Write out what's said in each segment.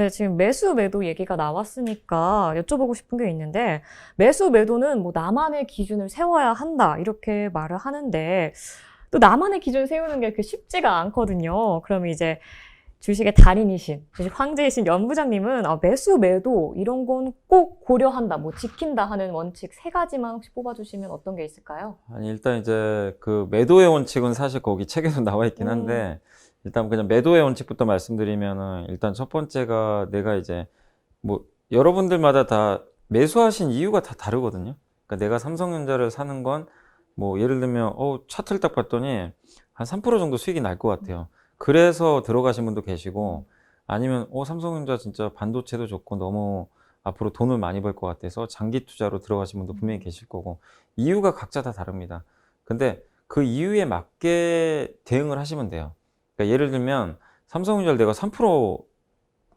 네, 지금 매수 매도 얘기가 나왔으니까 여쭤보고 싶은 게 있는데, 매수 매도는 뭐 나만의 기준을 세워야 한다, 이렇게 말을 하는데, 또 나만의 기준을 세우는 게 그렇게 쉽지가 않거든요. 그럼 이제 주식의 달인이신, 주식 황제이신 연 부장님은 매수 매도 이런 건 꼭 고려한다, 뭐 지킨다 하는 원칙 세 가지만 혹시 뽑아주시면 어떤 게 있을까요? 아니, 일단 이제 그 매도의 원칙은 사실 거기 책에도 나와 있긴 한데, 일단 그냥 매도의 원칙부터 말씀드리면은, 일단 첫 번째가 내가 이제 뭐 여러분들마다 다 매수하신 이유가 다 다르거든요. 그러니까 내가 삼성전자를 사는 건 뭐 예를 들면 차트를 딱 봤더니 한 3% 정도 수익이 날 것 같아요. 그래서 들어가신 분도 계시고, 아니면 삼성전자 진짜 반도체도 좋고 너무 앞으로 돈을 많이 벌 것 같아서 장기 투자로 들어가신 분도 분명히 계실 거고, 이유가 각자 다 다릅니다. 근데 그 이유에 맞게 대응을 하시면 돼요. 그러니까 예를 들면 삼성전자를 내가 3%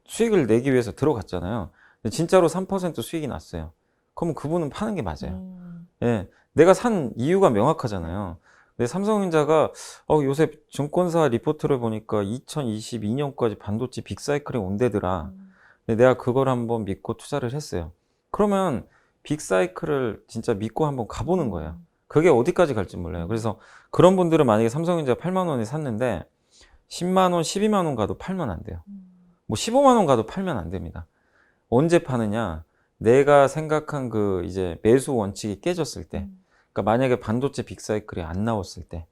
수익을 내기 위해서 들어갔잖아요. 근데 진짜로 3% 수익이 났어요. 그러면 그분은 파는 게 맞아요. 예, 내가 산 이유가 명확하잖아요. 근데 삼성전자가 요새 증권사 리포트를 보니까 2022년까지 반도체 빅사이클이 온대더라. 근데 내가 그걸 한번 믿고 투자를 했어요. 그러면 빅사이클을 진짜 믿고 한번 가보는 거예요. 그게 어디까지 갈지 몰라요. 그래서 그런 분들은 만약에 삼성전자 8만 원에 샀는데 10만 원, 12만 원 가도 팔면 안 돼요. 뭐 15만 원 가도 팔면 안 됩니다. 언제 파느냐? 내가 생각한 그 이제 매수 원칙이 깨졌을 때. 그러니까 만약에 반도체 빅사이클이 안 나왔을 때.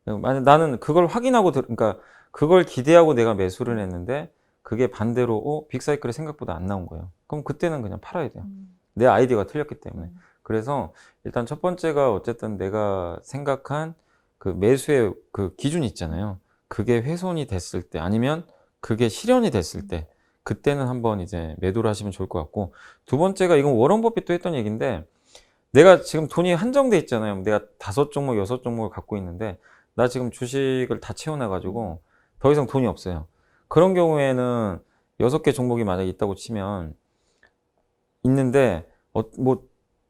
만약 나는 그걸 확인하고 그러니까 그걸 기대하고 내가 매수를 했는데 그게 반대로 빅사이클이 생각보다 안 나온 거예요. 그럼 그때는 그냥 팔아야 돼요. 내 아이디어가 틀렸기 때문에. 그래서 일단 첫 번째가 어쨌든 내가 생각한 그 매수의 그 기준이 있잖아요. 그게 훼손이 됐을 때 아니면 그게 실현이 됐을 때 그때는 한번 이제 매도를 하시면 좋을 것 같고, 두 번째가 이건 워런 버핏도 했던 얘기인데, 내가 지금 돈이 한정돼 있잖아요. 내가 5종목, 6종목을 갖고 있는데 나 지금 주식을 다 채워놔가지고 더 이상 돈이 없어요. 그런 경우에는 6개 종목이 만약에 있다고 치면 있는데 뭐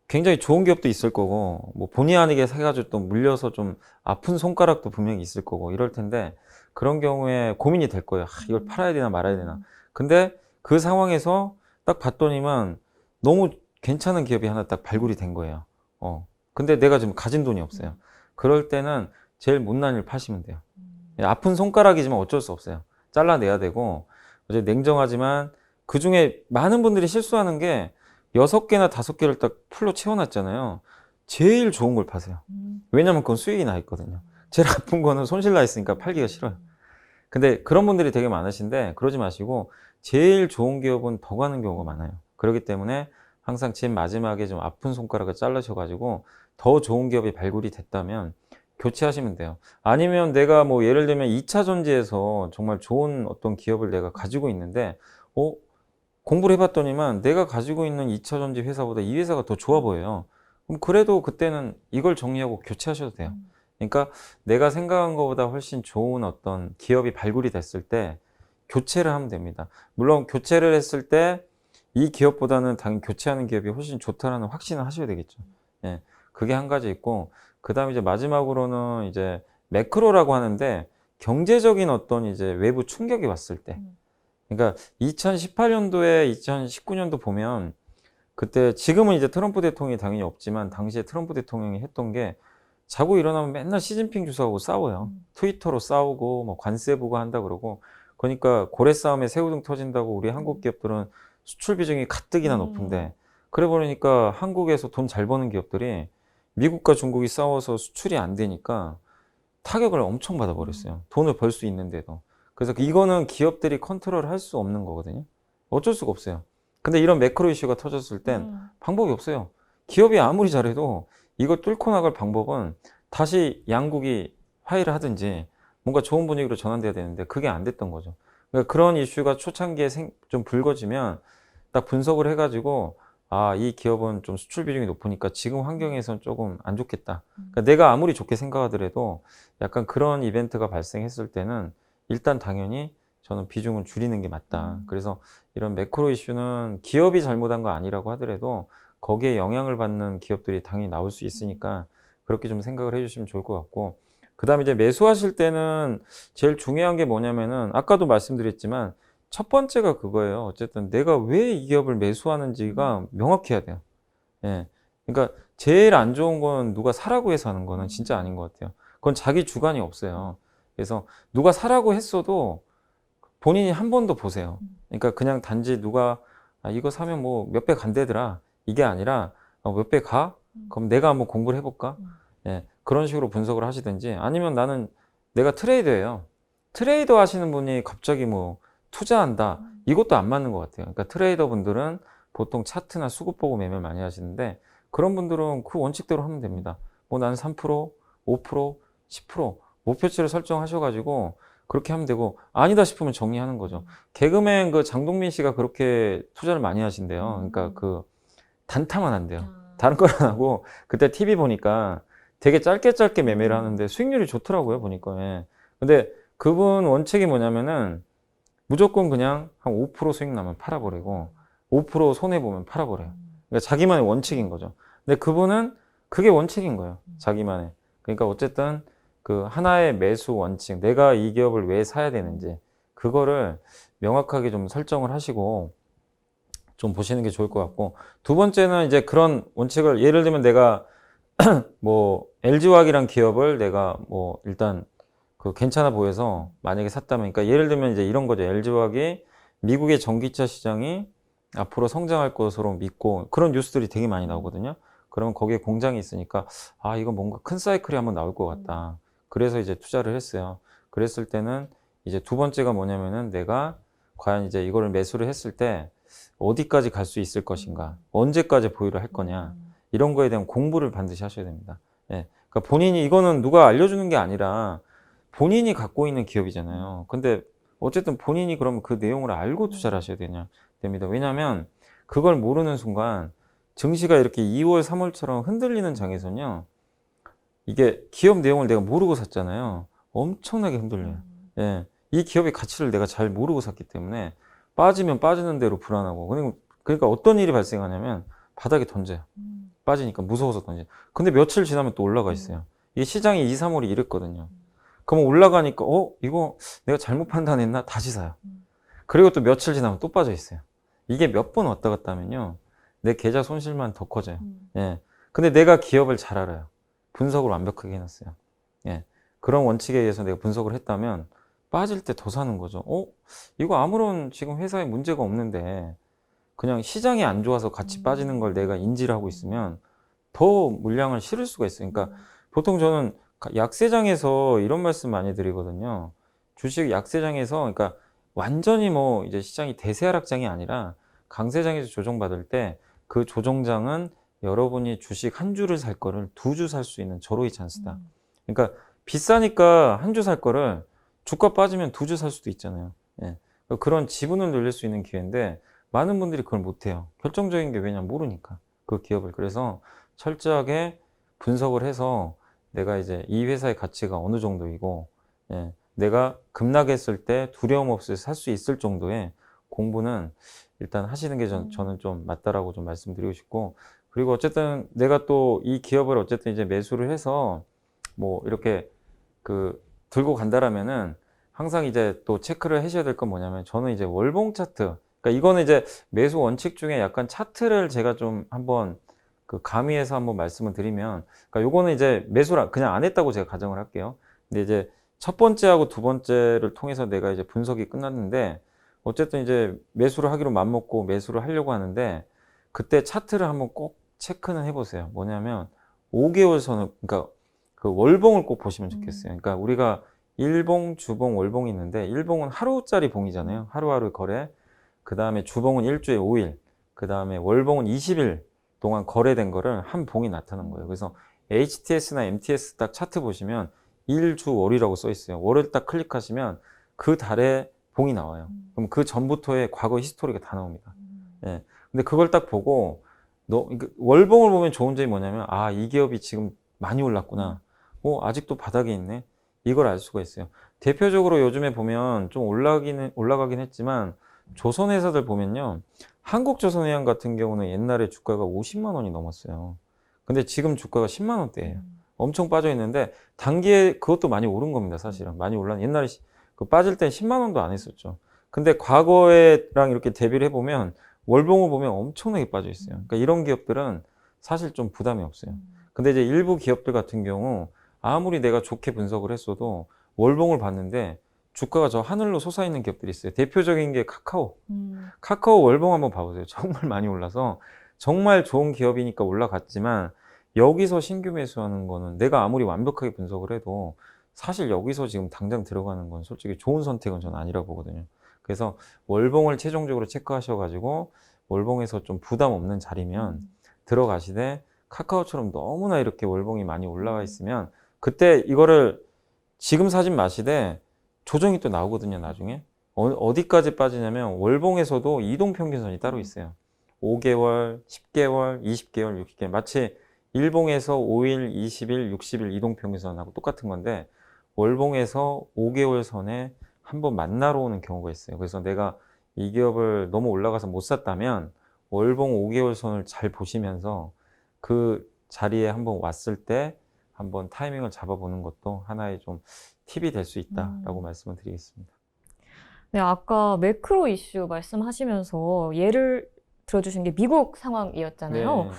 굉장히 좋은 기업도 있을 거고 뭐 본의 아니게 사가지고 또 물려서 좀 아픈 손가락도 분명히 있을 거고 이럴 텐데, 그런 경우에 고민이 될 거예요. 이걸 팔아야 되나 말아야 되나. 근데 그 상황에서 딱 봤더니만 너무 괜찮은 기업이 하나 딱 발굴이 된 거예요. 근데 내가 지금 가진 돈이 없어요. 그럴 때는 제일 못난 일 파시면 돼요. 아픈 손가락이지만 어쩔 수 없어요. 잘라내야 되고, 어제 냉정하지만 그 중에 많은 분들이 실수하는 게 6개나 5개를 딱 풀로 채워놨잖아요. 제일 좋은 걸 파세요. 왜냐면 그건 수익이 나 있거든요. 제일 아픈 거는 손실 나 있으니까 팔기가 싫어요. 근데 그런 분들이 되게 많으신데 그러지 마시고 제일 좋은 기업은 더 가는 경우가 많아요. 그렇기 때문에 항상 제일 마지막에 좀 아픈 손가락을 잘라셔가지고 더 좋은 기업이 발굴이 됐다면 교체하시면 돼요. 아니면 내가 뭐 예를 들면 2차 전지에서 정말 좋은 어떤 기업을 내가 가지고 있는데 공부를 해봤더니만 내가 가지고 있는 2차 전지 회사보다 이 회사가 더 좋아 보여요. 그럼 그래도 그때는 이걸 정리하고 교체하셔도 돼요. 그러니까 내가 생각한 것보다 훨씬 좋은 어떤 기업이 발굴이 됐을 때 교체를 하면 됩니다. 물론 교체를 했을 때 이 기업보다는 당연히 교체하는 기업이 훨씬 좋다라는 확신을 하셔야 되겠죠. 예, 그게 한 가지 있고, 그 다음에 이제 마지막으로는 이제 매크로라고 하는데 경제적인 어떤 이제 외부 충격이 왔을 때, 그러니까 2018년도에 2019년도 보면 그때 지금은 이제 트럼프 대통령이 당연히 없지만 당시에 트럼프 대통령이 했던 게 자고 일어나면 맨날 시진핑 주석하고 싸워요. 트위터로 싸우고 뭐 관세 부과한다 그러고, 그러니까 고래 싸움에 새우등 터진다고 우리 한국 기업들은 수출 비중이 가뜩이나 높은데, 그래 버리니까 한국에서 돈 잘 버는 기업들이 미국과 중국이 싸워서 수출이 안 되니까 타격을 엄청 받아버렸어요. 돈을 벌 수 있는데도. 그래서 이거는 기업들이 컨트롤 할 수 없는 거거든요. 어쩔 수가 없어요. 근데 이런 매크로 이슈가 터졌을 땐 방법이 없어요. 기업이 아무리 잘해도 이거 뚫고 나갈 방법은 다시 양국이 화해를 하든지 뭔가 좋은 분위기로 전환돼야 되는데 그게 안 됐던 거죠. 그러니까 그런 이슈가 초창기에 좀 불거지면 딱 분석을 해가지고 이 기업은 좀 수출 비중이 높으니까 지금 환경에선 조금 안 좋겠다. 그러니까 내가 아무리 좋게 생각하더라도 약간 그런 이벤트가 발생했을 때는 일단 당연히 저는 비중을 줄이는 게 맞다. 그래서 이런 매크로 이슈는 기업이 잘못한 거 아니라고 하더라도 거기에 영향을 받는 기업들이 당연히 나올 수 있으니까 그렇게 좀 생각을 해주시면 좋을 것 같고, 그 다음에 이제 매수하실 때는 제일 중요한 게 뭐냐면은 아까도 말씀드렸지만 첫 번째가 그거예요. 어쨌든 내가 왜 이 기업을 매수하는지가 명확해야 돼요. 예. 그러니까 제일 안 좋은 건 누가 사라고 해서 하는 거는 진짜 아닌 것 같아요. 그건 자기 주관이 없어요. 그래서 누가 사라고 했어도 본인이 한 번 더 보세요. 그러니까 그냥 단지 누가 이거 사면 뭐 몇 배 간대더라. 이게 아니라 몇 배 가? 그럼 내가 한번 공부를 해볼까? 예. 그런 식으로 분석을 하시든지 아니면 나는 내가 트레이더예요. 트레이더 하시는 분이 갑자기 뭐 투자한다. 이것도 안 맞는 것 같아요. 그러니까 트레이더 분들은 보통 차트나 수급 보고 매매를 많이 하시는데 그런 분들은 그 원칙대로 하면 됩니다. 뭐 나는 3%, 5%, 10% 목표치를 설정하셔가지고 그렇게 하면 되고 아니다 싶으면 정리하는 거죠. 개그맨 그 장동민 씨가 그렇게 투자를 많이 하신대요. 그러니까 그 단타만 한대요. 다른 걸 안 하고 그때 TV 보니까 되게 짧게 매매를 하는데 수익률이 좋더라고요. 보니까. 예. 근데 그분 원칙이 뭐냐면은 무조건 그냥 한 5% 수익 나면 팔아버리고 5% 손해보면 팔아버려요. 그러니까 자기만의 원칙인 거죠. 근데 그분은 그게 원칙인 거예요. 자기만의. 그러니까 어쨌든 그 하나의 매수 원칙, 내가 이 기업을 왜 사야 되는지 그거를 명확하게 좀 설정을 하시고 좀 보시는 게 좋을 것 같고 두 번째는 이제 그런 원칙을 예를 들면 내가 뭐 LG화학이란 기업을 내가 뭐 일단 그 괜찮아 보여서 만약에 샀다면 그러니까 예를 들면 이제 이런 거죠. LG화학이 미국의 전기차 시장이 앞으로 성장할 것으로 믿고 그런 뉴스들이 되게 많이 나오거든요. 그러면 거기에 공장이 있으니까 이거 뭔가 큰 사이클이 한번 나올 것 같다. 그래서 이제 투자를 했어요. 그랬을 때는 이제 두 번째가 뭐냐면은 내가 과연 이제 이거를 매수를 했을 때 어디까지 갈 수 있을 것인가, 언제까지 보유를 할 거냐 이런 거에 대한 공부를 반드시 하셔야 됩니다. 예. 그러니까 본인이 이거는 누가 알려주는 게 아니라 본인이 갖고 있는 기업이잖아요. 근데 어쨌든 본인이 그러면 그 내용을 알고 투자를 하셔야 됩니다. 왜냐하면 그걸 모르는 순간 증시가 이렇게 2월, 3월처럼 흔들리는 장에서는요. 이게 기업 내용을 내가 모르고 샀잖아요. 엄청나게 흔들려요. 예. 이 기업의 가치를 내가 잘 모르고 샀기 때문에 빠지면 빠지는 대로 불안하고 그러니까 어떤 일이 발생하냐면 바닥에 던져요. 빠지니까 무서워서 던져요. 근데 며칠 지나면 또 올라가 있어요. 이게 시장이 2, 3월이 이랬거든요. 그러면 올라가니까 이거 내가 잘못 판단했나? 다시 사요. 그리고 또 며칠 지나면 또 빠져 있어요. 이게 몇 번 왔다 갔다 하면요. 내 계좌 손실만 더 커져요. 예. 근데 내가 기업을 잘 알아요. 분석을 완벽하게 해놨어요. 예. 그런 원칙에 의해서 내가 분석을 했다면 빠질 때 더 사는 거죠. 이거 아무런 지금 회사에 문제가 없는데 그냥 시장이 안 좋아서 같이 빠지는 걸 내가 인지를 하고 있으면 더 물량을 실을 수가 있어요. 그러니까 보통 저는 약세장에서 이런 말씀 많이 드리거든요. 주식 약세장에서 그러니까 완전히 뭐 이제 시장이 대세하락장이 아니라 강세장에서 조정받을 때 그 조정장은 여러분이 주식 한 주를 살 거를 두 주 살 수 있는 절호의 찬스다. 그러니까 비싸니까 한 주 살 거를 주가 빠지면 두 주 살 수도 있잖아요. 예. 그런 지분을 늘릴 수 있는 기회인데 많은 분들이 그걸 못해요. 결정적인 게 왜냐면 모르니까 그 기업을. 그래서 철저하게 분석을 해서 내가 이제 이 회사의 가치가 어느 정도이고 예. 내가 급락했을 때 두려움 없이 살 수 있을 정도의 공부는 일단 하시는 게 저는 좀 맞다라고 좀 말씀드리고 싶고 그리고 어쨌든 내가 또 이 기업을 어쨌든 이제 매수를 해서 뭐 이렇게 그 들고 간다라면은 항상 이제 또 체크를 하셔야 될 건 뭐냐면 저는 이제 월봉 차트 그러니까 이거는 이제 매수 원칙 중에 약간 차트를 제가 좀 한번 그 가미해서 한번 말씀을 드리면 그러니까 요거는 이제 매수를 그냥 안 했다고 제가 가정을 할게요. 근데 이제 첫 번째하고 두 번째를 통해서 내가 이제 분석이 끝났는데 어쨌든 이제 매수를 하기로 맘먹고 매수를 하려고 하는데 그때 차트를 한번 꼭 체크는 해보세요. 뭐냐면 5개월 선을 그러니까 그 월봉을 꼭 보시면 좋겠어요. 그러니까 우리가 일봉, 주봉, 월봉이 있는데 일봉은 하루짜리 봉이잖아요. 하루하루 거래. 그 다음에 주봉은 일주에 5일. 그 다음에 월봉은 20일 동안 거래된 거를 한 봉이 나타난 거예요. 그래서 HTS나 MTS 딱 차트 보시면 일주 월이라고 써 있어요. 월을 딱 클릭하시면 그 달에 봉이 나와요. 그럼 그 전부터의 과거 히스토리가 다 나옵니다. 예. 근데 그걸 딱 보고 월봉을 보면 좋은 점이 뭐냐면 이 기업이 지금 많이 올랐구나. 아직도 바닥에 있네. 이걸 알 수가 있어요. 대표적으로 요즘에 보면 좀 올라가긴 했지만 조선회사들 보면요. 한국조선해양 같은 경우는 옛날에 주가가 50만 원이 넘었어요. 근데 지금 주가가 10만 원대예요. 엄청 빠져 있는데 단기에 그것도 많이 오른 겁니다. 사실은 많이 올랐. 옛날에 그 빠질 때 10만 원도 안 했었죠. 근데 과거에랑 이렇게 대비를 해보면 월봉을 보면 엄청나게 빠져 있어요. 그러니까 이런 기업들은 사실 좀 부담이 없어요. 근데 이제 일부 기업들 같은 경우 아무리 내가 좋게 분석을 했어도 월봉을 봤는데 주가가 저 하늘로 솟아있는 기업들이 있어요. 대표적인 게 카카오. 카카오 월봉 한번 봐보세요. 정말 많이 올라서 정말 좋은 기업이니까 올라갔지만 여기서 신규 매수하는 거는 내가 아무리 완벽하게 분석을 해도 사실 여기서 지금 당장 들어가는 건 솔직히 좋은 선택은 저는 아니라고 보거든요. 그래서 월봉을 최종적으로 체크하셔가지고 월봉에서 좀 부담 없는 자리면 들어가시되 카카오처럼 너무나 이렇게 월봉이 많이 올라와 있으면 그때 이거를 지금 사지 마시되 조정이 또 나오거든요, 나중에. 어디까지 빠지냐면 월봉에서도 이동평균선이 따로 있어요. 5개월, 10개월, 20개월, 60개월. 마치 일봉에서 5일, 20일, 60일 이동평균선하고 똑같은 건데 월봉에서 5개월 선에 한번 만나러 오는 경우가 있어요. 그래서 내가 이 기업을 너무 올라가서 못 샀다면 월봉 5개월 선을 잘 보시면서 그 자리에 한번 왔을 때 한번 타이밍을 잡아보는 것도 하나의 좀 팁이 될 수 있다라고 말씀을 드리겠습니다. 네, 아까 매크로 이슈 말씀하시면서 예를 들어주신 게 미국 상황이었잖아요. 네.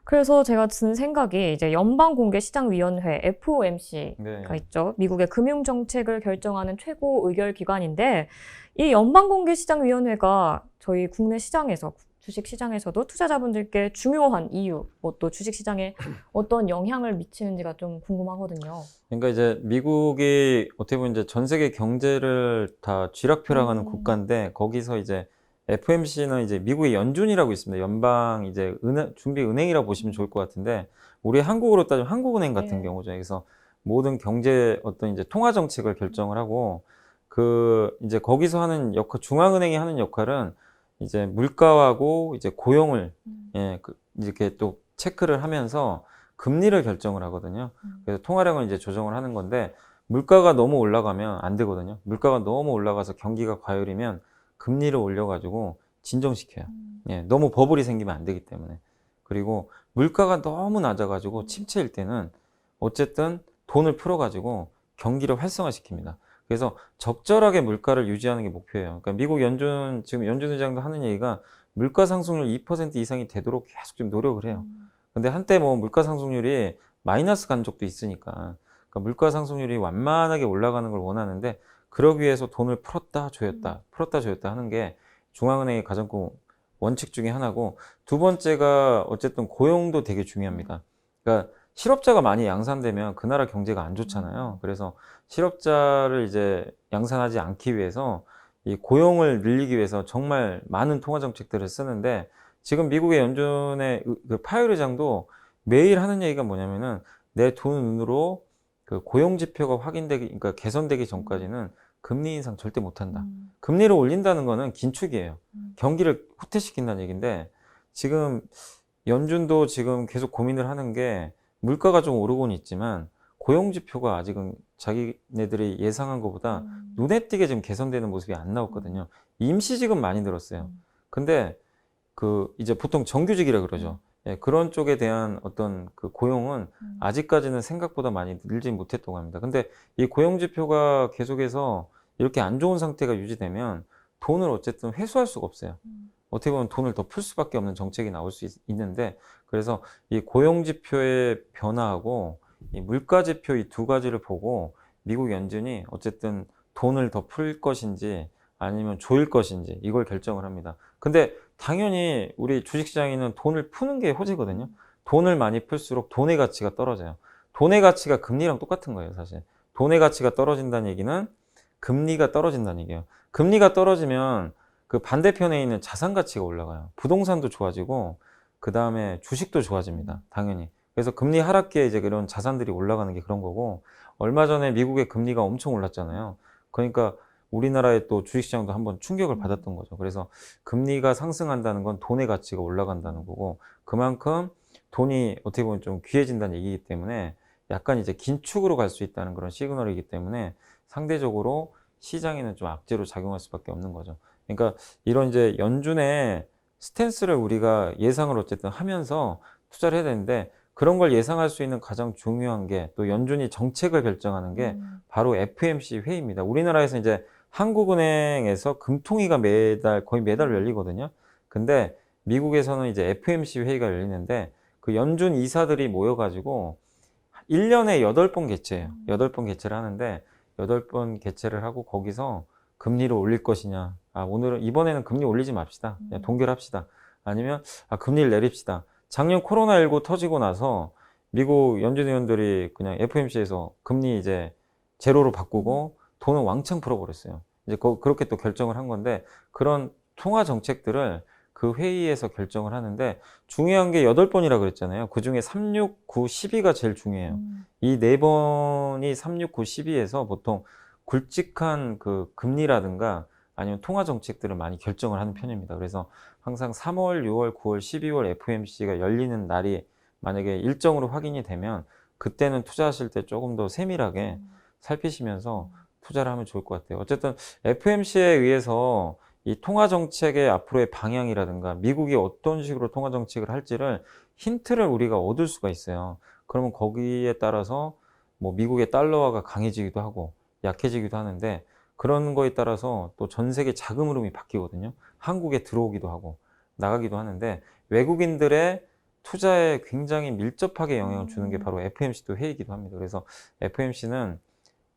그래서 제가 든 생각이 이제 연방공개시장위원회 FOMC가 네. 있죠. 미국의 금융정책을 결정하는 최고 의결기관인데 이 연방공개시장위원회가 저희 국내 시장에서 주식시장에서도 투자자분들께 중요한 이유, 뭐 또 주식시장에 어떤 영향을 미치는지가 좀 궁금하거든요. 그러니까 이제 미국이 어떻게 보면 이제 전 세계 경제를 다 쥐락펴락하는 국가인데 거기서 이제 FMC는 이제 미국의 연준이라고 있습니다. 연방 이제 준비 은행이라고 보시면 좋을 것 같은데 우리 한국으로 따지면 한국은행 같은 네. 경우죠. 그래서 모든 경제 어떤 이제 통화 정책을 결정을 하고 그 이제 거기서 하는 역할, 중앙은행이 하는 역할은 이제 물가하고 이제 고용을 이렇게 또 체크를 하면서 금리를 결정을 하거든요. 그래서 통화량을 이제 조정을 하는 건데 물가가 너무 올라가면 안 되거든요. 물가가 너무 올라가서 경기가 과열이면 금리를 올려가지고 진정시켜요. 너무 버블이 생기면 안 되기 때문에. 그리고 물가가 너무 낮아가지고 침체일 때는 어쨌든 돈을 풀어가지고 경기를 활성화시킵니다. 그래서 적절하게 물가를 유지하는 게 목표예요. 그러니까 미국 연준, 지금 연준 의장도 하는 얘기가 물가 상승률 2% 이상이 되도록 계속 좀 노력을 해요. 근데 한때 뭐 물가 상승률이 마이너스 간 적도 있으니까. 그러니까 물가 상승률이 완만하게 올라가는 걸 원하는데 그러기 위해서 돈을 풀었다 조였다 하는 게 중앙은행의 가장 큰 원칙 중에 하나고 두 번째가 어쨌든 고용도 되게 중요합니다. 그러니까 실업자가 많이 양산되면 그 나라 경제가 안 좋잖아요. 그래서 실업자를 이제 양산하지 않기 위해서 이 고용을 늘리기 위해서 정말 많은 통화 정책들을 쓰는데 지금 미국의 연준의 그 파웰 의장도 매일 하는 얘기가 뭐냐면은 내 두 눈으로 그 고용 지표가 확인되기, 그러니까 개선되기 전까지는 금리 인상 절대 못 한다. 금리를 올린다는 거는 긴축이에요. 경기를 후퇴시킨다는 얘기인데 지금 연준도 지금 계속 고민을 하는 게 물가가 좀 오르고는 있지만 고용 지표가 아직은 자기네들이 예상한 것보다 눈에 띄게 지금 개선되는 모습이 안 나왔거든요. 임시직은 많이 늘었어요. 근데 그 이제 보통 정규직이라 그러죠. 그런 쪽에 대한 어떤 그 고용은 아직까지는 생각보다 많이 늘지 못했다고 합니다. 근데 이 고용 지표가 계속해서 이렇게 안 좋은 상태가 유지되면 돈을 어쨌든 회수할 수가 없어요. 어떻게 보면 돈을 더 풀 수밖에 없는 정책이 나올 수 있는데 그래서 이 고용 지표의 변화하고 이 물가 지표 이 두 가지를 보고 미국 연준이 어쨌든 돈을 더 풀 것인지 아니면 조일 것인지 이걸 결정을 합니다. 근데 당연히 우리 주식시장에는 돈을 푸는 게 호재거든요. 돈을 많이 풀수록 돈의 가치가 떨어져요. 돈의 가치가 금리랑 똑같은 거예요, 사실. 돈의 가치가 떨어진다는 얘기는 금리가 떨어진다는 얘기예요. 금리가 떨어지면 그 반대편에 있는 자산 가치가 올라가요. 부동산도 좋아지고 그 다음에 주식도 좋아집니다. 당연히. 그래서 금리 하락기에 이제 그런 자산들이 올라가는 게 그런 거고 얼마 전에 미국의 금리가 엄청 올랐잖아요. 그러니까 우리나라의 또 주식시장도 한번 충격을 받았던 거죠. 그래서 금리가 상승한다는 건 돈의 가치가 올라간다는 거고 그만큼 돈이 어떻게 보면 좀 귀해진다는 얘기이기 때문에 약간 이제 긴축으로 갈 수 있다는 그런 시그널이기 때문에 상대적으로 시장에는 좀 악재로 작용할 수밖에 없는 거죠. 그러니까 이런 이제 연준의 스탠스를 우리가 예상을 어쨌든 하면서 투자를 해야 되는데 그런 걸 예상할 수 있는 가장 중요한 게 또 연준이 정책을 결정하는 게 바로 FMC 회의입니다. 우리나라에서 이제 한국은행에서 금통위가 거의 매달 열리거든요. 근데 미국에서는 이제 FOMC 회의가 열리는데 그 연준 이사들이 모여가지고 1년에 8번 개최해요. 8번 개최를 하는데 8번 개최를 하고 거기서 금리를 올릴 것이냐. 이번에는 금리 올리지 맙시다. 그냥 동결합시다. 아니면 금리를 내립시다. 작년 코로나19 터지고 나서 미국 연준 의원들이 그냥 FOMC에서 금리 이제 제로로 바꾸고 돈을 왕창 풀어버렸어요. 이제 그렇게 또 결정을 한 건데 그런 통화 정책들을 그 회의에서 결정을 하는데 중요한 게 8번이라 그랬잖아요. 그 중에 3, 6, 9, 12가 제일 중요해요. 이 4번이 3, 6, 9, 12에서 보통 굵직한 그 금리라든가 아니면 통화 정책들을 많이 결정을 하는 편입니다. 그래서 항상 3월, 6월, 9월, 12월 FOMC가 열리는 날이 만약에 일정으로 확인이 되면 그때는 투자하실 때 조금 더 세밀하게 살피시면서 투자를 하면 좋을 것 같아요. 어쨌든 FOMC에 의해서 이 통화 정책의 앞으로의 방향이라든가 미국이 어떤 식으로 통화 정책을 할지를 힌트를 우리가 얻을 수가 있어요. 그러면 거기에 따라서 뭐 미국의 달러화가 강해지기도 하고 약해지기도 하는데 그런 거에 따라서 또 전 세계 자금 흐름이 바뀌거든요. 한국에 들어오기도 하고 나가기도 하는데 외국인들의 투자에 굉장히 밀접하게 영향을 주는 게 바로 FOMC도 회의이기도 합니다. 그래서 FOMC는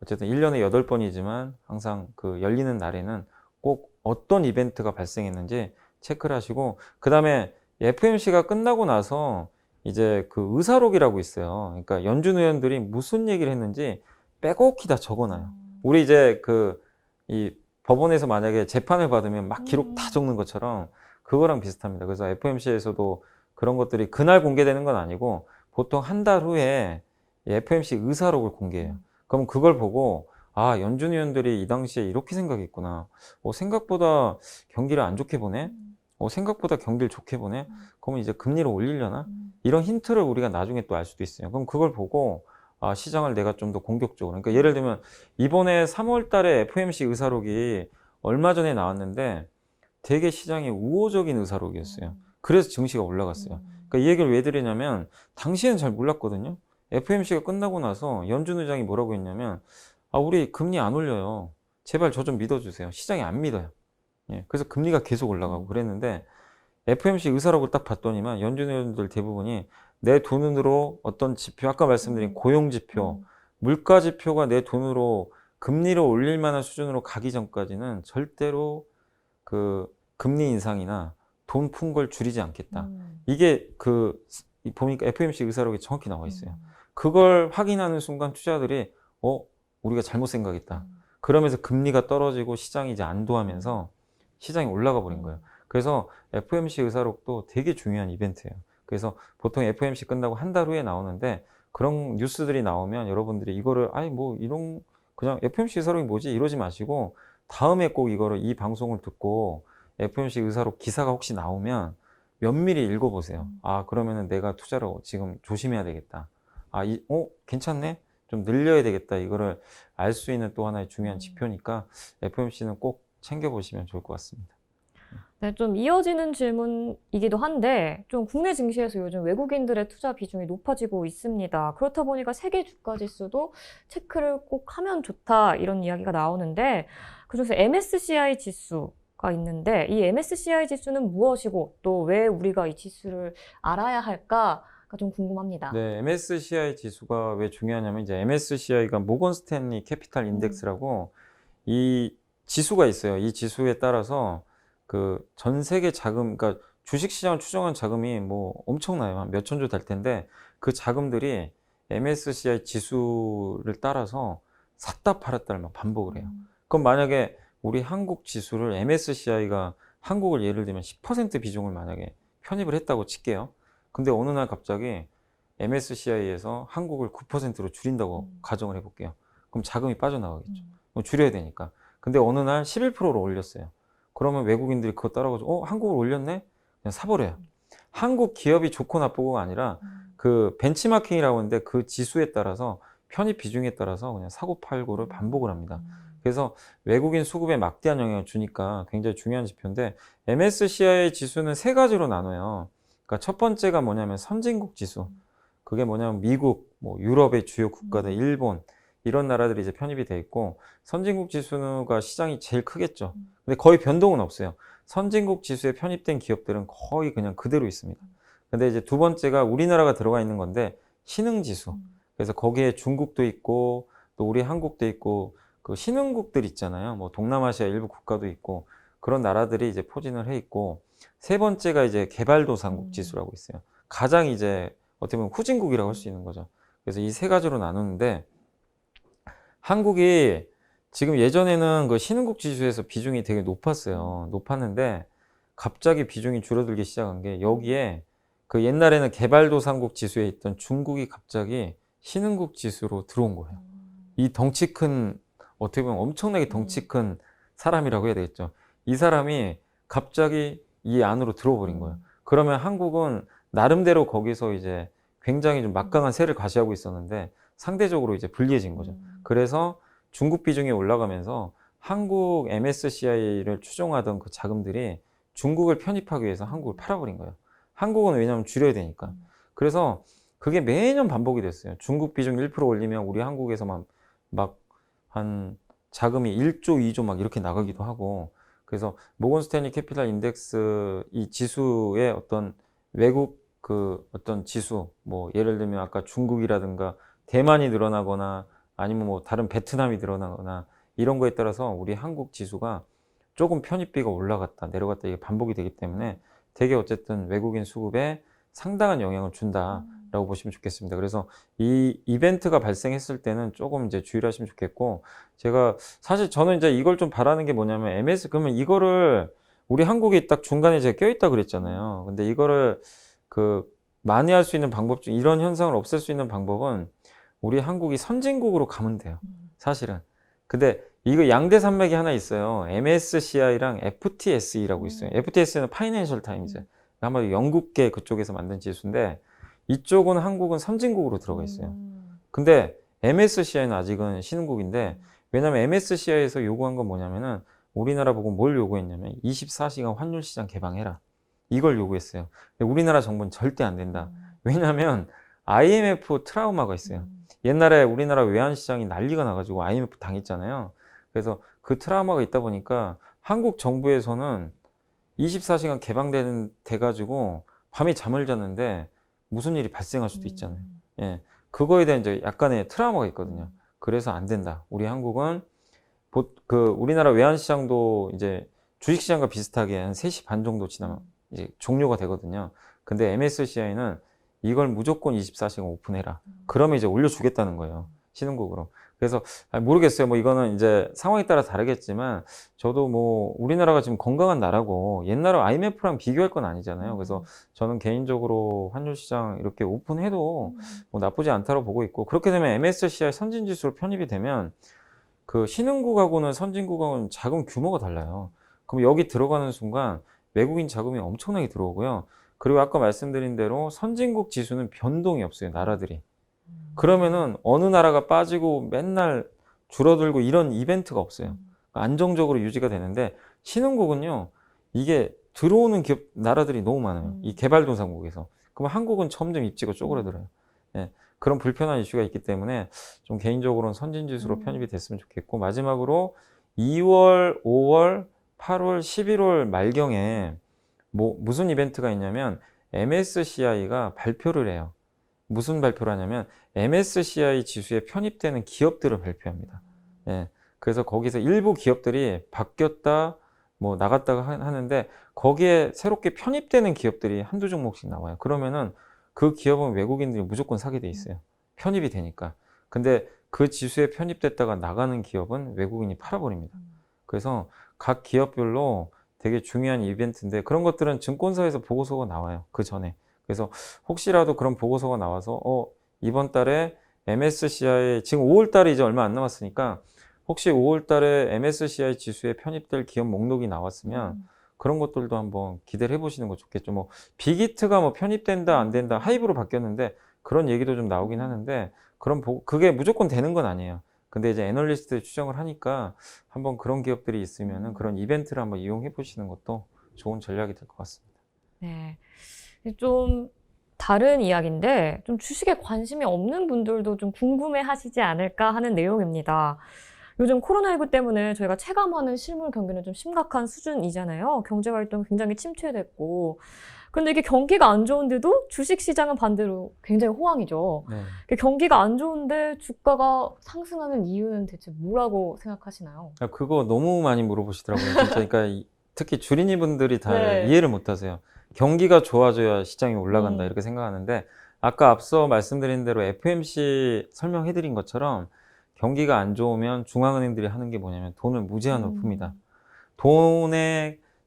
어쨌든 1년에 8번이지만 항상 그 열리는 날에는 꼭 어떤 이벤트가 발생했는지 체크를 하시고 그 다음에 FOMC가 끝나고 나서 이제 그 의사록이라고 있어요. 그러니까 연준 의원들이 무슨 얘기를 했는지 빼곡히 다 적어놔요. 우리 이제 이 법원에서 만약에 재판을 받으면 막 기록 다 적는 것처럼 그거랑 비슷합니다. 그래서 FOMC에서도 그런 것들이 그날 공개되는 건 아니고 보통 한 달 후에 FOMC 의사록을 공개해요. 그럼 그걸 보고 연준 의원들이 이 당시에 이렇게 생각했구나. 생각보다 경기를 안 좋게 보네. 생각보다 경기를 좋게 보네. 그러면 이제 금리를 올리려나? 이런 힌트를 우리가 나중에 또 알 수도 있어요. 그럼 그걸 보고 시장을 내가 좀 더 공격적으로. 그러니까 예를 들면 이번에 3월 달에 FOMC 의사록이 얼마 전에 나왔는데 되게 시장이 우호적인 의사록이었어요. 그래서 증시가 올라갔어요. 그러니까 이 얘기를 왜 드리냐면 당시에는 잘 몰랐거든요. FOMC가 끝나고 나서 연준 의장이 뭐라고 했냐면 우리 금리 안 올려요. 제발 저 좀 믿어주세요. 시장이 안 믿어요. 예, 그래서 금리가 계속 올라가고 그랬는데 FOMC 의사록을 딱 봤더니만 연준 의원들 대부분이 내 돈으로 어떤 지표, 아까 말씀드린 고용 지표, 물가 지표가 내 돈으로 금리를 올릴 만한 수준으로 가기 전까지는 절대로 그 금리 인상이나 돈 푼 걸 줄이지 않겠다. 이게 보니까 FOMC 의사록에 정확히 나와 있어요. 그걸 확인하는 순간 투자자들이 우리가 잘못 생각했다. 그러면서 금리가 떨어지고 시장이 이제 안도하면서 시장이 올라가 버린 거예요. 그래서 FOMC 의사록도 되게 중요한 이벤트예요. 그래서 보통 FOMC 끝나고 한 달 후에 나오는데 그런 뉴스들이 나오면 여러분들이 이거를 그냥 FOMC 의사록이 뭐지? 이러지 마시고 다음에 꼭 이 방송을 듣고 FOMC 의사록 기사가 혹시 나오면 면밀히 읽어보세요. 그러면은 내가 투자를 지금 조심해야 되겠다. 괜찮네? 좀 늘려야 되겠다. 이거를 알 수 있는 또 하나의 중요한 지표니까 FOMC는 꼭 챙겨보시면 좋을 것 같습니다. 네, 좀 이어지는 질문이기도 한데 좀 국내 증시에서 요즘 외국인들의 투자 비중이 높아지고 있습니다. 그렇다 보니까 세계 주가 지수도 체크를 꼭 하면 좋다 이런 이야기가 나오는데 그중에서 MSCI 지수가 있는데 이 MSCI 지수는 무엇이고 또 왜 우리가 이 지수를 알아야 할까가 좀 궁금합니다. 네, MSCI 지수가 왜 중요하냐면 이제 MSCI가 모건 스탠리 캐피탈 인덱스라고 이 지수가 있어요. 이 지수에 따라서 그 전 세계 자금, 그러니까 주식 시장을 추정한 자금이 뭐 엄청나요. 한 몇천 조 될 텐데 그 자금들이 MSCI 지수를 따라서 샀다 팔았다를 막 반복을 해요. 그럼 만약에 우리 한국 지수를 MSCI가 한국을 예를 들면 10% 비중을 만약에 편입을 했다고 칠게요. 근데 어느 날 갑자기 MSCI에서 한국을 9%로 줄인다고 가정을 해볼게요. 그럼 자금이 빠져나가겠죠. 줄여야 되니까. 근데 어느 날 11%로 올렸어요. 그러면 외국인들이 그거 따라가지고 한국을 올렸네? 그냥 사버려요. 한국 기업이 좋고 나쁘고가 아니라 그 벤치마킹이라고 하는데 그 지수에 따라서 편입 비중에 따라서 그냥 사고 팔고를 반복을 합니다. 그래서 외국인 수급에 막대한 영향을 주니까 굉장히 중요한 지표인데 MSCI 지수는 세 가지로 나눠요. 그러니까 첫 번째가 뭐냐면 선진국 지수. 그게 뭐냐면 미국, 뭐 유럽의 주요 국가들, 일본 이런 나라들이 이제 편입이 돼 있고 선진국 지수가 시장이 제일 크겠죠. 근데 거의 변동은 없어요. 선진국 지수에 편입된 기업들은 거의 그냥 그대로 있습니다. 근데 이제 두 번째가 우리나라가 들어가 있는 건데 신흥지수. 그래서 거기에 중국도 있고 또 우리 한국도 있고 그 신흥국들 있잖아요. 뭐 동남아시아 일부 국가도 있고 그런 나라들이 이제 포진을 해 있고 세 번째가 이제 개발도상국 지수라고 있어요. 가장 이제 어떻게 보면 후진국이라고 할 수 있는 거죠. 그래서 이 세 가지로 나누는데 한국이 지금 예전에는 그 신흥국 지수에서 비중이 되게 높았어요. 높았는데 갑자기 비중이 줄어들기 시작한 게 여기에 그 옛날에는 개발도상국 지수에 있던 중국이 갑자기 신흥국 지수로 들어온 거예요. 이 덩치 큰 어떻게 보면 엄청나게 덩치 큰 사람이라고 해야 되겠죠. 이 사람이 갑자기 이 안으로 들어버린 거예요. 그러면 한국은 나름대로 거기서 이제 굉장히 좀 막강한 세를 과시하고 있었는데 상대적으로 이제 불리해진 거죠. 그래서 중국 비중이 올라가면서 한국 MSCI를 추종하던 그 자금들이 중국을 편입하기 위해서 한국을 팔아버린 거예요. 한국은 왜냐하면 줄여야 되니까. 그래서 그게 매년 반복이 됐어요. 중국 비중 1% 올리면 우리 한국에서만 막 한 자금이 1조, 2조 막 이렇게 나가기도 하고. 그래서 모건 스탠리 캐피탈 인덱스 이 지수의 어떤 외국 그 어떤 지수, 뭐 예를 들면 아까 중국이라든가 대만이 늘어나거나 아니면 뭐 다른 베트남이 늘어나거나 이런 거에 따라서 우리 한국 지수가 조금 편입비가 올라갔다 내려갔다 이게 반복이 되기 때문에 되게 어쨌든 외국인 수급에 상당한 영향을 준다라고 보시면 좋겠습니다. 그래서 이 이벤트가 발생했을 때는 조금 이제 주의를 하시면 좋겠고 제가 사실 저는 이제 이걸 좀 바라는 게 뭐냐면 그러면 이거를 우리 한국이 딱 중간에 제가 껴있다 그랬잖아요. 근데 이거를 그 만회할 수 있는 방법 중 이런 현상을 없앨 수 있는 방법은 우리 한국이 선진국으로 가면 돼요. 사실은. 근데 이거 양대 산맥이 하나 있어요. MSCI랑 FTSE라고 있어요. FTSE는 파이낸셜 타임즈. 아마 영국계 그쪽에서 만든 지수인데 이쪽은 한국은 선진국으로 들어가 있어요. 근데 MSCI는 아직은 신흥국인데 왜냐면 MSCI에서 요구한 건 뭐냐면은 우리나라 보고 뭘 요구했냐면 24시간 환율 시장 개방해라. 이걸 요구했어요. 근데 우리나라 정부는 절대 안 된다. 왜냐면 IMF 트라우마가 있어요. 옛날에 우리나라 외환시장이 난리가 나가지고 IMF 당했잖아요. 그래서 그 트라우마가 있다 보니까 한국 정부에서는 24시간 돼가지고 밤에 잠을 잤는데 무슨 일이 발생할 수도 있잖아요. 예. 그거에 대한 이제 약간의 트라우마가 있거든요. 그래서 안 된다. 우리 한국은 우리나라 외환시장도 이제 주식시장과 비슷하게 한 3시 반 정도 지나면 이제 종료가 되거든요. 근데 MSCI는 이걸 무조건 24시간 오픈해라. 그러면 이제 올려주겠다는 거예요. 신흥국으로. 그래서 모르겠어요. 뭐 이거는 이제 상황에 따라 다르겠지만 저도 뭐 우리나라가 지금 건강한 나라고 옛날에 IMF랑 비교할 건 아니잖아요. 그래서 저는 개인적으로 환율 시장 이렇게 오픈해도 뭐 나쁘지 않다고 보고 있고 그렇게 되면 MSCI 선진지수로 편입이 되면 그 신흥국하고는 선진국하고는 자금 규모가 달라요. 그럼 여기 들어가는 순간 외국인 자금이 엄청나게 들어오고요. 그리고 아까 말씀드린 대로 선진국 지수는 변동이 없어요, 나라들이. 그러면은 어느 나라가 빠지고 맨날 줄어들고 이런 이벤트가 없어요. 안정적으로 유지가 되는데 신흥국은요, 이게 들어오는 나라들이 너무 많아요. 이 개발도상국에서. 그럼 한국은 점점 입지가 쪼그라들어요. 예, 그런 불편한 이슈가 있기 때문에 좀 개인적으로는 선진지수로 편입이 됐으면 좋겠고, 마지막으로 2월, 5월, 8월, 11월 말경에 무슨 이벤트가 있냐면 MSCI가 발표를 해요. 무슨 발표를 하냐면 MSCI 지수에 편입되는 기업들을 발표합니다. 예, 그래서 거기서 일부 기업들이 바뀌었다, 뭐 나갔다가 하는데 거기에 새롭게 편입되는 기업들이 한두 종목씩 나와요. 그러면은 그 기업은 외국인들이 무조건 사게 돼 있어요. 편입이 되니까. 근데 그 지수에 편입됐다가 나가는 기업은 외국인이 팔아버립니다. 그래서 각 기업별로 되게 중요한 이벤트인데 그런 것들은 증권사에서 보고서가 나와요. 그 전에. 그래서 혹시라도 그런 보고서가 나와서 이번 달에 MSCI 지금 5월 달에 이제 얼마 안 남았으니까 혹시 5월 달에 MSCI 지수에 편입될 기업 목록이 나왔으면 그런 것들도 한번 기대를 해보시는 거 좋겠죠. 뭐 빅히트가 뭐 편입된다 안 된다 하이브로 바뀌었는데 그런 얘기도 좀 나오긴 하는데 그게 무조건 되는 건 아니에요. 근데 이제 애널리스트 추정을 하니까 한번 그런 기업들이 있으면은 그런 이벤트를 한번 이용해 보시는 것도 좋은 전략이 될 것 같습니다. 네. 좀 다른 이야기인데 좀 주식에 관심이 없는 분들도 좀 궁금해 하시지 않을까 하는 내용입니다. 요즘 코로나19 때문에 저희가 체감하는 실물 경기는 좀 심각한 수준이잖아요. 경제 활동 굉장히 침체됐고. 근데 이게 경기가 안 좋은데도 주식 시장은 반대로 굉장히 호황이죠. 네. 경기가 안 좋은데 주가가 상승하는 이유는 대체 뭐라고 생각하시나요? 그거 너무 많이 물어보시더라고요. 진짜. 그러니까 특히 주린이 분들이 다 네. 이해를 못 하세요. 경기가 좋아져야 시장이 올라간다 이렇게 생각하는데 아까 앞서 말씀드린 대로 FOMC 설명해드린 것처럼 경기가 안 좋으면 중앙은행들이 하는 게 뭐냐면 돈을 무제한으로 풉니다.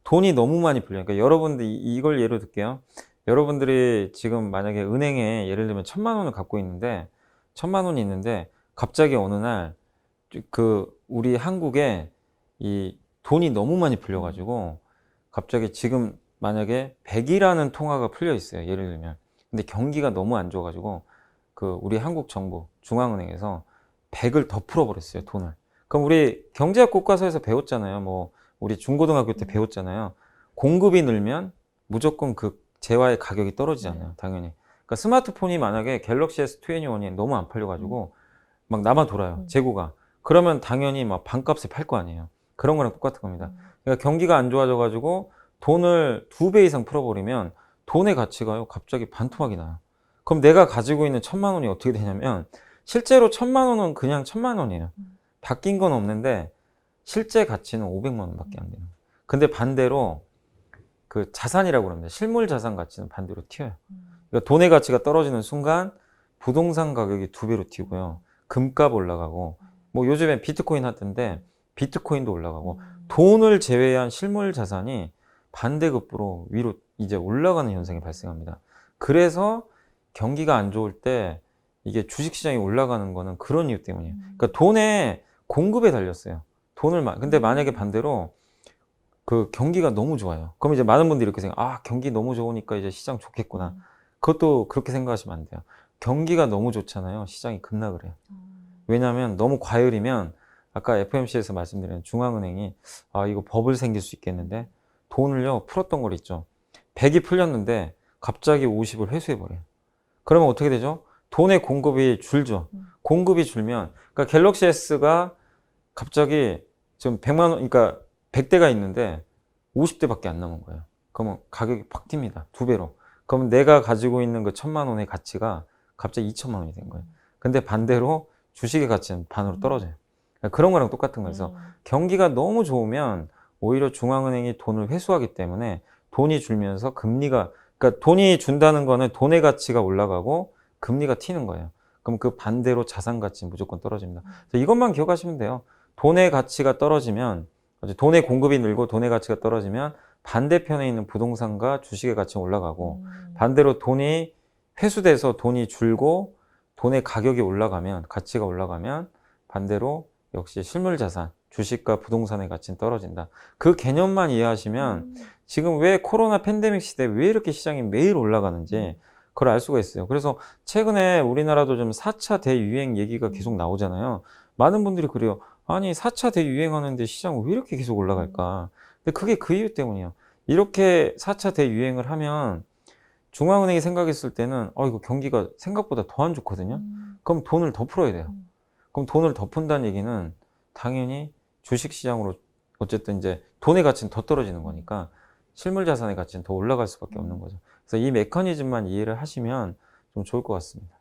돈이 너무 많이 풀려요. 그러니까 여러분들 이걸 예로 들게요. 여러분들이 지금 만약에 은행에 예를 들면 1,000만 원을 갖고 있는데 1,000만 원이 있는데 갑자기 어느 날 우리 한국에 이 돈이 너무 많이 풀려가지고 갑자기 지금 만약에 100이라는 통화가 풀려 있어요. 예를 들면. 근데 경기가 너무 안 좋아가지고 우리 한국 정부 중앙은행에서 100을 더 풀어버렸어요. 돈을. 그럼 우리 경제학 교과서에서 배웠잖아요. 뭐 우리 중고등학교 때 배웠잖아요. 공급이 늘면 무조건 재화의 가격이 떨어지잖아요. 당연히. 그러니까 스마트폰이 만약에 갤럭시 S21이 너무 안 팔려가지고 막 나만 돌아요. 재고가. 그러면 당연히 막 반값에 팔 거 아니에요. 그런 거랑 똑같은 겁니다. 그러니까 경기가 안 좋아져가지고 돈을 2배 이상 풀어버리면 돈의 가치가요, 갑자기 반토막이 나요. 그럼 내가 가지고 있는 1,000만 원이 어떻게 되냐면 실제로 1,000만 원은 그냥 1,000만 원이에요. 바뀐 건 없는데 실제 가치는 500만 원밖에 안 돼요. 근데 반대로 자산이라고 그럽니다. 실물 자산 가치는 반대로 튀어요. 그러니까 돈의 가치가 떨어지는 순간 부동산 가격이 2배로 튀고요. 금값 올라가고 뭐 요즘에 비트코인 하던데 비트코인도 올라가고 돈을 제외한 실물 자산이 반대급부로 위로 이제 올라가는 현상이 발생합니다. 그래서 경기가 안 좋을 때 이게 주식시장이 올라가는 거는 그런 이유 때문이에요. 그러니까 돈의 공급에 달렸어요. 근데 만약에 반대로 경기가 너무 좋아요. 그럼 이제 많은 분들이 이렇게 경기 너무 좋으니까 이제 시장 좋겠구나. 그것도 그렇게 생각하시면 안 돼요. 경기가 너무 좋잖아요. 시장이 급락을 해요. 왜냐하면 너무 과열이면 아까 FOMC에서 말씀드린 중앙은행이 이거 버블 생길 수 있겠는데 돈을요 풀었던 걸 있죠. 100이 풀렸는데 갑자기 50을 회수해버려요. 그러면 어떻게 되죠? 돈의 공급이 줄죠. 공급이 줄면 그러니까 갤럭시 S가 갑자기 지금 100만 원, 그러니까 100대가 있는데 50대밖에 안 남은 거예요. 그러면 가격이 팍 튑니다. 2배로. 그러면 내가 가지고 있는 1,000만 원의 가치가 갑자기 2,000만 원이 된 거예요. 근데 반대로 주식의 가치는 반으로 떨어져요. 그러니까 그런 거랑 똑같은 거예요. 그래서 경기가 너무 좋으면 오히려 중앙은행이 돈을 회수하기 때문에 돈이 줄면서 그러니까 돈이 준다는 거는 돈의 가치가 올라가고 금리가 튀는 거예요. 그럼 반대로 자산 가치는 무조건 떨어집니다. 그래서 이것만 기억하시면 돼요. 돈의 가치가 떨어지면, 돈의 공급이 늘고 돈의 가치가 떨어지면 반대편에 있는 부동산과 주식의 가치가 올라가고 반대로 돈이 회수돼서 돈이 줄고 돈의 가격이 올라가면, 가치가 올라가면 반대로 역시 실물 자산, 주식과 부동산의 가치는 떨어진다. 그 개념만 이해하시면 지금 왜 코로나 팬데믹 시대에 왜 이렇게 시장이 매일 올라가는지 그걸 알 수가 있어요. 그래서 최근에 우리나라도 좀 4차 대유행 얘기가 계속 나오잖아요. 많은 분들이 그래요. 아니 4차 대유행하는데 시장은 왜 이렇게 계속 올라갈까? 근데 그게 그 이유 때문이에요. 이렇게 4차 대유행을 하면 중앙은행이 생각했을 때는 이거 경기가 생각보다 더 안 좋거든요. 그럼 돈을 더 풀어야 돼요. 그럼 돈을 더 푼다는 얘기는 당연히 주식시장으로 어쨌든 이제 돈의 가치는 더 떨어지는 거니까 실물 자산의 가치는 더 올라갈 수밖에 없는 거죠. 그래서 이 메커니즘만 이해를 하시면 좀 좋을 것 같습니다.